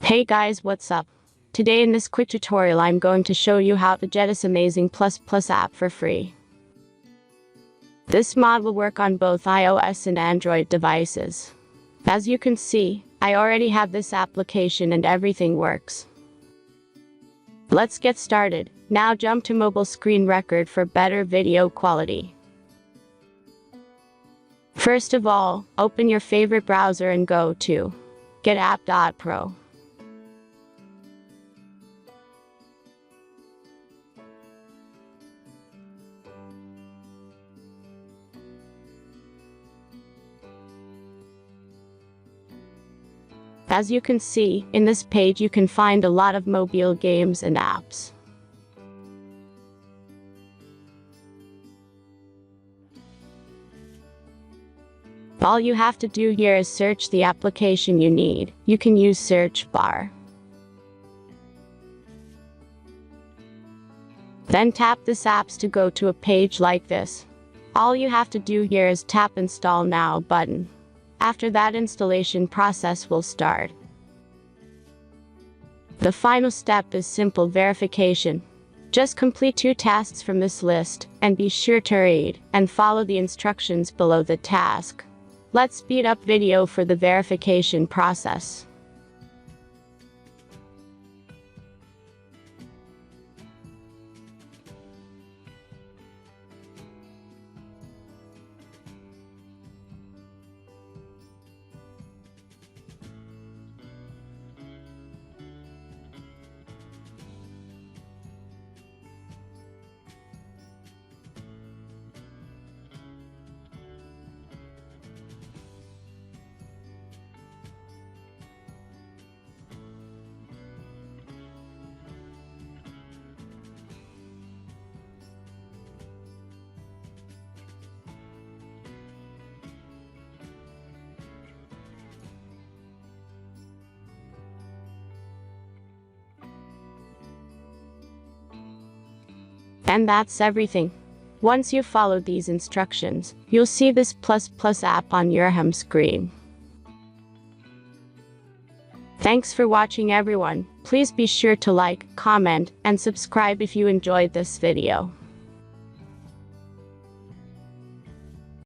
Hey guys, what's up? Today in this quick tutorial I'm going to show you how to get this amazing Plus Plus app for free. This mod will work on both iOS and Android devices. As you can see, I already have this application and everything works. Let's get started. Now jump to mobile screen record for better video quality. First of all, open your favorite browser and go to getapp.pro. As you can see, in this page you can find a lot of mobile games and apps. All you have to do here is search the application you need. You can use search bar. Then tap this apps to go to a page like this. All you have to do here is tap Install Now button. After that, installation process will start. The final step is simple verification. Just complete 2 tasks from this list, and be sure to read and follow the instructions below the task. Let's speed up video for the verification process. And that's everything. Once you follow these instructions, you'll see this Plus Plus app on your home screen. Thanks for watching everyone. Please be sure to like, comment, and subscribe if you enjoyed this video.